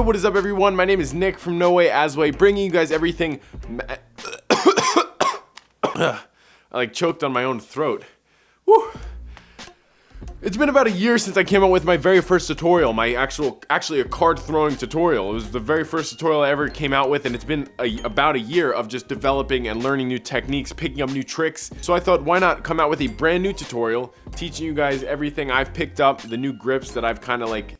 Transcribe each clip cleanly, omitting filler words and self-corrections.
Yo, what is up everyone? My name is Nick from No Way Asway, bringing you guys everything I like choked on my own throat. Woo. It's been about a year since I came out with my very first tutorial, actually a card throwing tutorial. It was the very first tutorial I ever came out with, and it's been about a year of just developing and learning new techniques, picking up new tricks. So I thought, why not come out with a brand new tutorial, teaching you guys everything I've picked up, the new grips that I've kind of like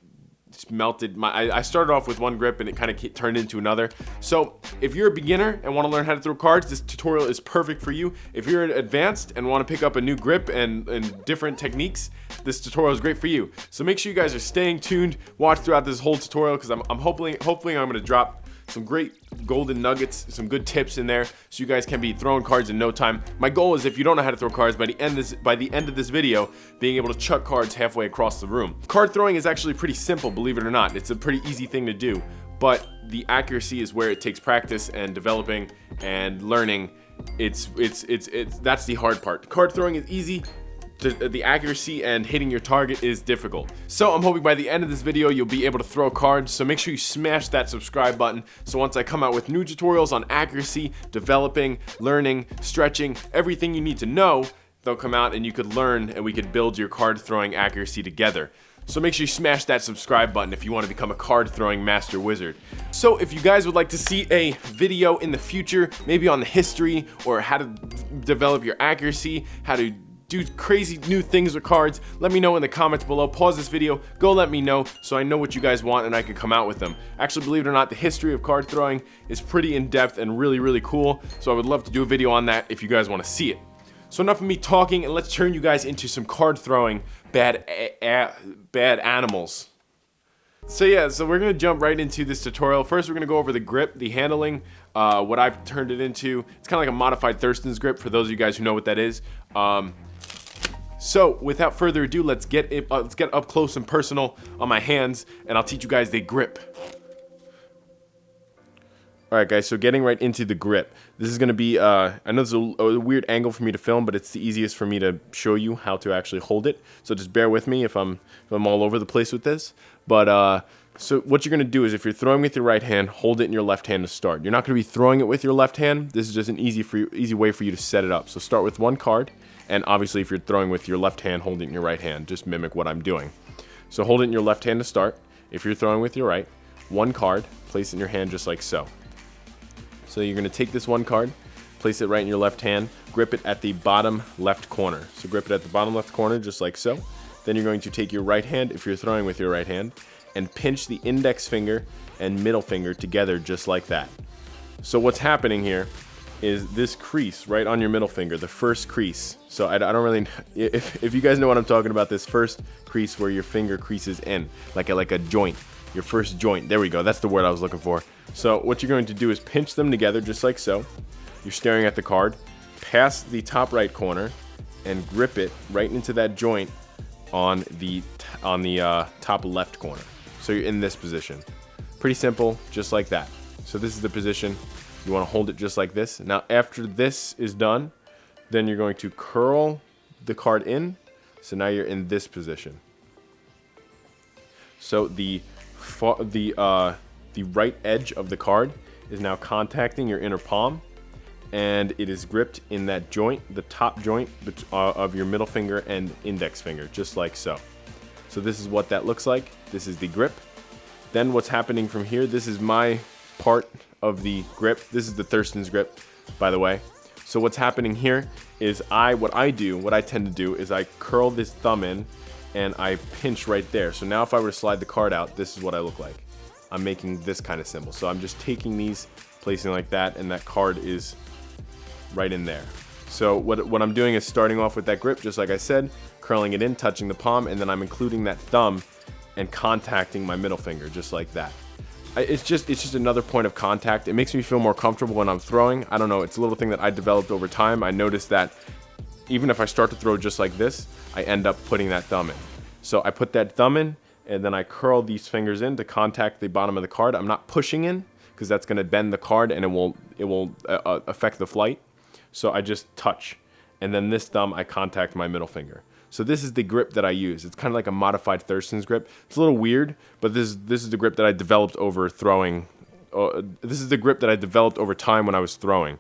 melted. I started off with one grip and it kind of turned into another. So if you're a beginner and want to learn how to throw cards, this tutorial is perfect for you. If you're advanced and want to pick up a new grip and different techniques, this tutorial is great for you. So make sure you guys are staying tuned, watch throughout this whole tutorial, because I'm hopefully I'm going to drop some great golden nuggets, some good tips in there, so you guys can be throwing cards in no time. My goal is, if you don't know how to throw cards, by the end of this video, being able to chuck cards halfway across the room. Card throwing is actually pretty simple, believe it or not. It's a pretty easy thing to do, but the accuracy is where it takes practice and developing and learning. That's the hard part. Card throwing is easy. The accuracy and hitting your target is difficult. So I'm hoping by the end of this video you'll be able to throw cards, so make sure you smash that subscribe button, so once I come out with new tutorials on accuracy, developing, learning, stretching, everything you need to know, they'll come out and you could learn and we could build your card throwing accuracy together. So make sure you smash that subscribe button if you want to become a card throwing master wizard. So if you guys would like to see a video in the future, maybe on the history or how to develop your accuracy, how to do crazy new things with cards, let me know in the comments below. Pause this video, go let me know, so I know what you guys want and I can come out with them. Actually, believe it or not, the history of card throwing is pretty in-depth and really cool, so I would love to do a video on that if you guys want to see it. So enough of me talking, and let's turn you guys into some card throwing bad animals. So yeah, so we're gonna jump right into this tutorial. First, we're gonna go over the grip, the handling, what I've turned it into. It's kind of like a modified Thurston's grip for those of you guys who know what that is. So without further ado, let's get up close and personal on my hands, and I'll teach you guys the grip. Alright guys, so getting right into the grip. This is going to be, I know it's a weird angle for me to film, but it's the easiest for me to show you how to actually hold it. So just bear with me if I'm all over the place with this. But so what you're going to do is, if you're throwing with your right hand, hold it in your left hand to start. You're not going to be throwing it with your left hand. This is just an easy way for you to set it up. So start with one card. And obviously, if you're throwing with your left hand, hold it in your right hand. Just mimic what I'm doing. So hold it in your left hand to start. If you're throwing with your right, one card, place it in your hand just like so. So you're going to take this one card, place it right in your left hand, grip it at the bottom left corner. So grip it at the bottom left corner just like so. Then you're going to take your right hand, if you're throwing with your right hand, and pinch the index finger and middle finger together just like that. So what's happening here is this crease right on your middle finger, the first crease. So I don't really, if you guys know what I'm talking about, this first crease where your finger creases in, like a joint, your first joint. There we go, that's the word I was looking for. So what you're going to do is pinch them together just like so. You're staring at the card, pass the top right corner, and grip it right into that joint on the top left corner. So you're in this position. Pretty simple, just like that. So this is the position. You want to hold it just like this. Now after this is done, then you're going to curl the card in. So now you're in this position. So the right edge of the card is now contacting your inner palm, and it is gripped in that joint, the top joint of your middle finger and index finger, just like so. So this is what that looks like. This is the grip. Then what's happening from here, this is my part of the grip. This is the Thurston's grip, by the way. So what's happening here is what I tend to do is I curl this thumb in and I pinch right there. So now if I were to slide the card out, this is what I look like. I'm making this kind of symbol. So I'm just taking these, placing like that, and that card is right in there. So what I'm doing is starting off with that grip, just like I said, curling it in, touching the palm, and then I'm including that thumb and contacting my middle finger, just like that. It's just another point of contact. It makes me feel more comfortable when I'm throwing. I don't know, it's a little thing that I developed over time. I noticed that even if I start to throw just like this, I end up putting that thumb in. So I put that thumb in, and then I curl these fingers in to contact the bottom of the card. I'm not pushing in, because that's going to bend the card and it will affect the flight. So I just touch, and then this thumb I contact my middle finger. So this is the grip that I use. It's kind of like a modified Thurston's grip. It's a little weird, but this is the grip that I developed over throwing. This is the grip that I developed over time when I was throwing.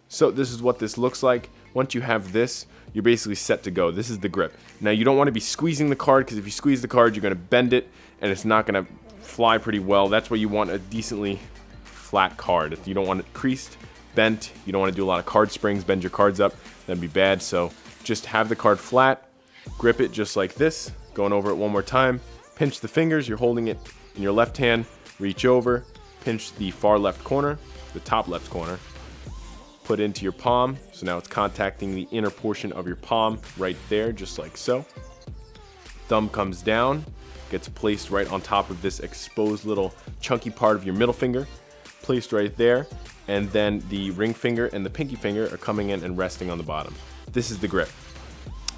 So this is what this looks like. Once you have this, you're basically set to go. This is the grip. Now you don't want to be squeezing the card, because if you squeeze the card, you're going to bend it, and it's not going to fly pretty well. That's why you want a decently flat card. You don't want it creased, bent. You don't want to do a lot of card springs, bend your cards up. That'd be bad. So just have the card flat, grip it just like this, going over it one more time, pinch the fingers. You're holding it in your left hand, reach over, pinch the far left corner, the top left corner, put into your palm. So now it's contacting the inner portion of your palm right there, just like so. Thumb comes down, gets placed right on top of this exposed little chunky part of your middle finger, placed right there, and then the ring finger and the pinky finger are coming in and resting on the bottom. This is the grip.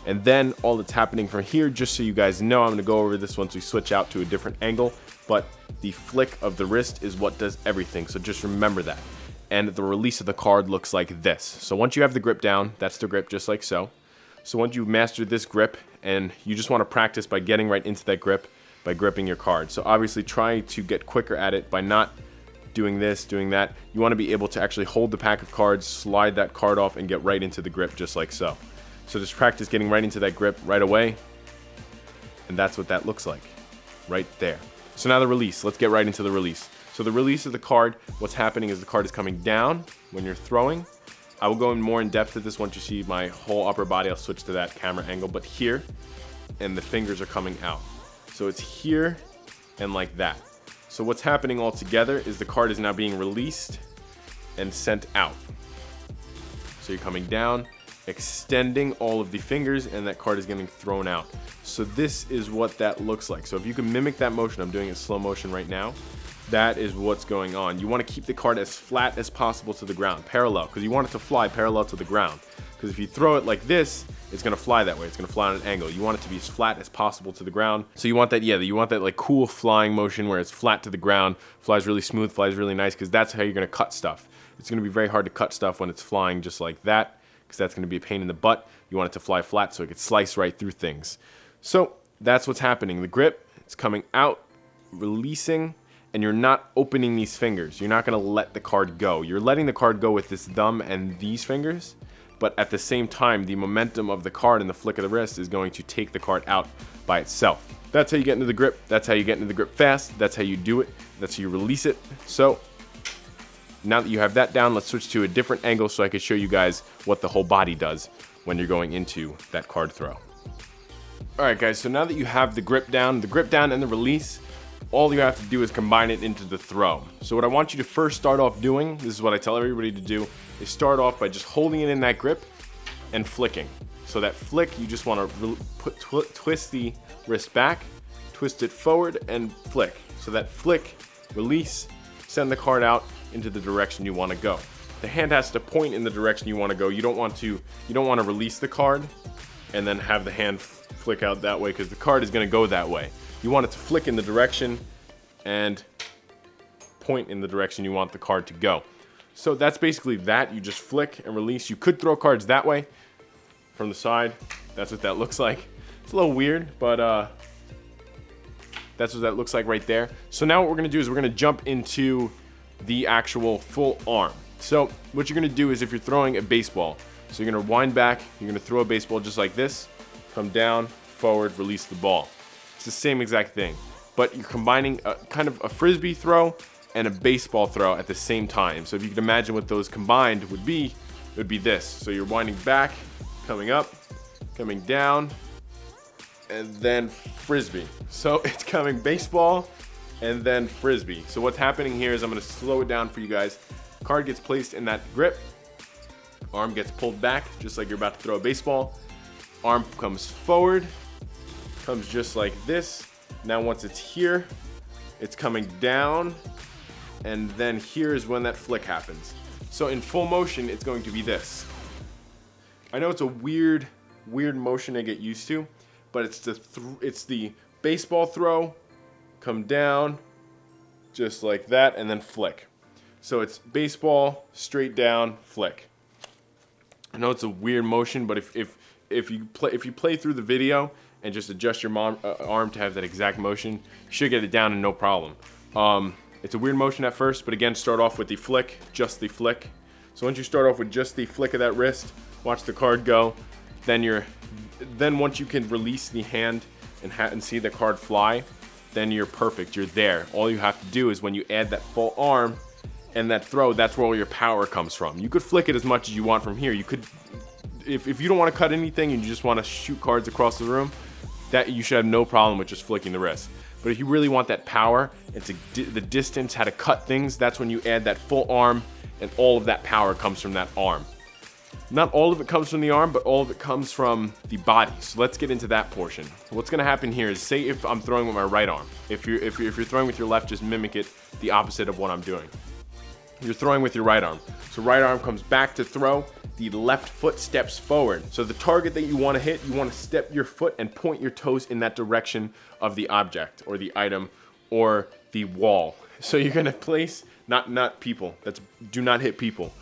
And then all that's happening from here, just so you guys know, I'm going to go over this once we switch out to a different angle, but the flick of the wrist is what does everything, so just remember that. And the release of the card looks like this. So once you have the grip down, that's the grip just like so. So once you've mastered this grip, and you just want to practice by getting right into that grip, by gripping your card. So obviously try to get quicker at it by not doing this, doing that. You want to be able to actually hold the pack of cards, slide that card off, and get right into the grip just like so. So just practice getting right into that grip right away. And that's what that looks like right there. So now the release. Let's get right into the release. So the release of the card, what's happening is the card is coming down when you're throwing. I will go in more in depth at this once you see my whole upper body. I'll switch to that camera angle, but here, and the fingers are coming out. So it's here and like that. So what's happening all together is the card is now being released and sent out. So you're coming down, extending all of the fingers, and that card is getting thrown out. So this is what that looks like. So if you can mimic that motion, I'm doing it in slow motion right now. That is what's going on. You want to keep the card as flat as possible to the ground, parallel, because you want it to fly parallel to the ground. Because if you throw it like this, it's going to fly that way. It's going to fly on an angle. You want it to be as flat as possible to the ground. So you want that, yeah, you want that like cool flying motion where it's flat to the ground, flies really smooth, flies really nice, because that's how you're going to cut stuff. It's going to be very hard to cut stuff when it's flying just like that, because that's going to be a pain in the butt. You want it to fly flat so it could slice right through things. So that's what's happening. The grip, it's coming out, releasing, and you're not opening these fingers. You're not going to let the card go. You're letting the card go with this thumb and these fingers, but at the same time, the momentum of the card and the flick of the wrist is going to take the card out by itself. That's how you get into the grip. That's how you get into the grip fast. That's how you do it. That's how you release it. So now that you have that down, let's switch to a different angle so I can show you guys what the whole body does when you're going into that card throw. All right, guys, so now that you have the grip down and the release, all you have to do is combine it into the throw. So what I want you to first start off doing, this is what I tell everybody to do, is start off by just holding it in that grip and flicking. So that flick, you just want to twist the wrist back, twist it forward, and flick. So that flick, release, send the card out into the direction you want to go. The hand has to point in the direction you want to go. You don't want to release the card and then have the hand flick out that way, because the card is going to go that way. You want it to flick in the direction and point in the direction you want the card to go. So that's basically that. You just flick and release. You could throw cards that way from the side. That's what that looks like. It's a little weird, but that's what that looks like right there. So now what we're going to do is we're going to jump into the actual full arm. So what you're going to do is, if you're throwing a baseball, so you're going to wind back, you're going to throw a baseball just like this, come down, forward, release the ball. It's the same exact thing, but you're combining kind of a frisbee throw and a baseball throw at the same time. So if you can imagine what those combined would be, it would be this. So you're winding back, coming up, coming down, and then frisbee. So it's coming baseball and then frisbee. So what's happening here is, I'm going to slow it down for you guys. Card gets placed in that grip, arm gets pulled back just like you're about to throw a baseball, arm comes forward, comes just like this. Now once it's here, it's coming down, and then here is when that flick happens. So in full motion, it's going to be this. I know it's a weird motion to get used to, but it's the baseball throw, come down, just like that, and then flick. So it's baseball, straight down, flick. I know it's a weird motion, but if if you play through the video and just adjust your arm to have that exact motion, you should get it down and no problem. It's a weird motion at first, but again, start off with the flick, just the flick. So once you start off with just the flick of that wrist, watch the card go. Then once you can release the hand and see the card fly, then you're perfect. You're there. All you have to do is when you add that full arm and that throw, that's where all your power comes from. You could flick it as much as you want from here. You could, if you don't want to cut anything and you just want to shoot cards across the room, that you should have no problem with just flicking the wrist. But if you really want that power, the distance, how to cut things, that's when you add that full arm, and all of that power comes from that arm. Not all of it comes from the arm, but all of it comes from the body. So let's get into that portion. What's gonna happen here is, say if I'm throwing with my right arm. If you're throwing with your left, just mimic it the opposite of what I'm doing. You're throwing with your right arm. So right arm comes back to throw, the left foot steps forward. So the target that you want to hit, you want to step your foot and point your toes in that direction of the object or the item or the wall. So you're gonna place, not people. Do not hit people.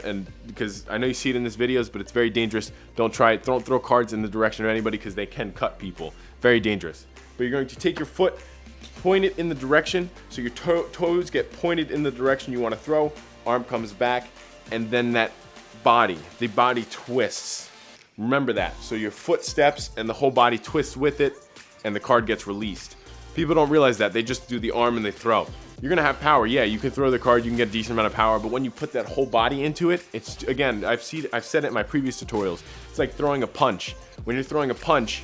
And because I know you see it in these videos, but it's very dangerous. Don't try it. Don't throw cards in the direction of anybody because they can cut people. Very dangerous. But you're going to take your foot, point it in the direction, so your toes get pointed in the direction you want to throw. Arm comes back, and then the body twists. Remember that. So your foot steps, and the whole body twists with it, and the card gets released. People don't realize that. They just do the arm and they throw. You're gonna have power. Yeah, you can throw the card, you can get a decent amount of power, but when you put that whole body into it, it's, again, I've said it in my previous tutorials, it's like throwing a punch. When you're throwing a punch,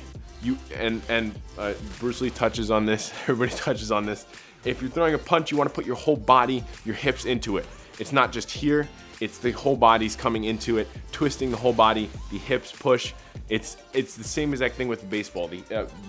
Bruce Lee touches on this, everybody touches on this. If you're throwing a punch, you wanna put your whole body, your hips into it. It's not just here, it's the whole body's coming into it, twisting the whole body, the hips push. It's the same exact thing with baseball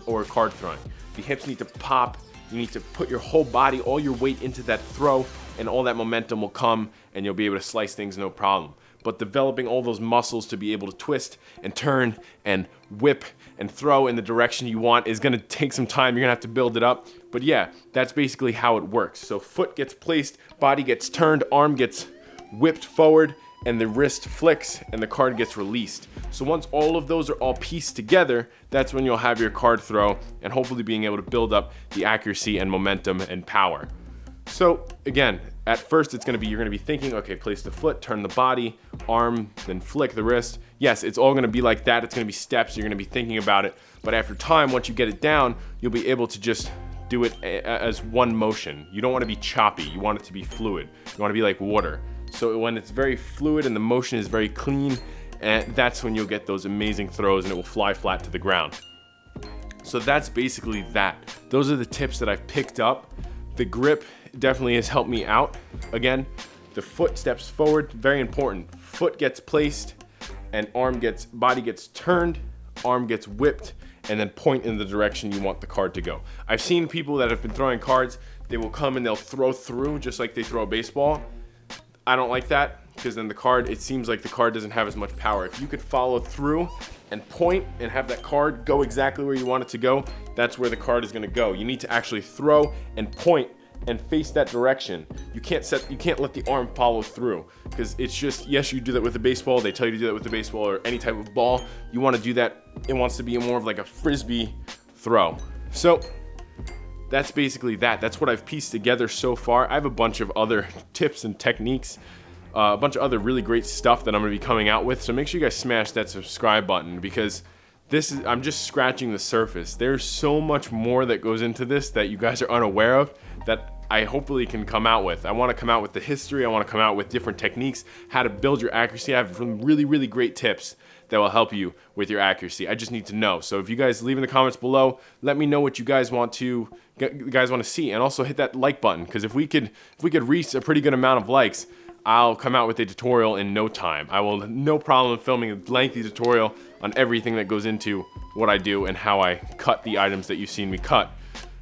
or card throwing. The hips need to pop. You need to put your whole body, all your weight into that throw, and all that momentum will come, and you'll be able to slice things no problem. But developing all those muscles to be able to twist and turn and whip and throw in the direction you want is gonna take some time. You're gonna have to build it up. But yeah, that's basically how it works. So foot gets placed, body gets turned, arm gets whipped forward, and the wrist flicks and the card gets released. So once all of those are all pieced together, that's when you'll have your card throw and hopefully being able to build up the accuracy and momentum and power. So again, at first you're gonna be thinking, okay, place the foot, turn the body, arm, then flick the wrist. Yes, it's all gonna be like that. It's gonna be steps, you're gonna be thinking about it. But after time, once you get it down, you'll be able to just do it as one motion. You don't wanna be choppy, you want it to be fluid. You wanna be like water. So when it's very fluid and the motion is very clean, and that's when you'll get those amazing throws and it will fly flat to the ground. So that's basically that. Those are the tips that I've picked up. The grip definitely has helped me out. Again, the foot steps forward, very important. Foot gets placed and body gets turned, arm gets whipped, and then point in the direction you want the card to go. I've seen people that have been throwing cards, they will come and they'll throw through just like they throw a baseball. I don't like that because then it seems like the card doesn't have as much power. If you could follow through and point and have that card go exactly where you want it to go, that's where the card is gonna go. You need to actually throw and point and face that direction. You can't let the arm follow through because it's just, yes, you do that with a baseball. They tell you to do that with a baseball or any type of ball. You wanna do that, it wants to be more of like a frisbee throw. So that's basically that. That's what I've pieced together so far. I have a bunch of other tips and techniques, a bunch of other really great stuff that I'm gonna be coming out with. So make sure you guys smash that subscribe button because I'm just scratching the surface. There's so much more that goes into this that you guys are unaware of that I hopefully can come out with. I wanna come out with the history. I wanna come out with different techniques, how to build your accuracy. I have some really, really great tips that will help you with your accuracy. I just need to know. So if you guys leave in the comments below, let me know what you guys want to see, and also hit that like button because if we could reach a pretty good amount of likes, I'll come out with a tutorial in no time. I will no problem filming a lengthy tutorial on everything that goes into what I do and how I cut the items that you've seen me cut.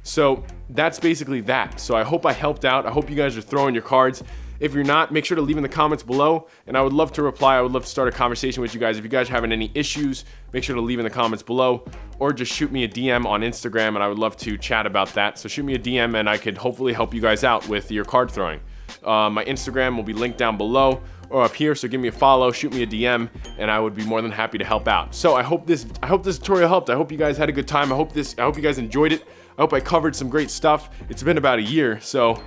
So that's basically that. So I hope I helped out. I hope you guys are throwing your cards. If you're not, make sure to leave in the comments below, and I would love to reply. I would love to start a conversation with you guys. If you guys are having any issues, make sure to leave in the comments below, or just shoot me a DM on Instagram, and I would love to chat about that. So shoot me a DM, and I could hopefully help you guys out with your card throwing. My Instagram will be linked down below, or up here, so give me a follow, shoot me a DM, and I would be more than happy to help out. So I hope this tutorial helped. I hope you guys had a good time. I hope you guys enjoyed it. I hope I covered some great stuff. It's been about a year, so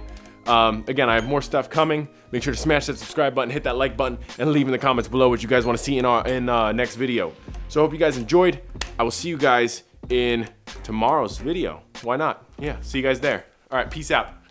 again, I have more stuff coming. Make sure to smash that subscribe button, hit that like button, and leave in the comments below what you guys want to see in next video. So I hope you guys enjoyed. I will see you guys in tomorrow's video. Why not? Yeah, see you guys there. All right, peace out.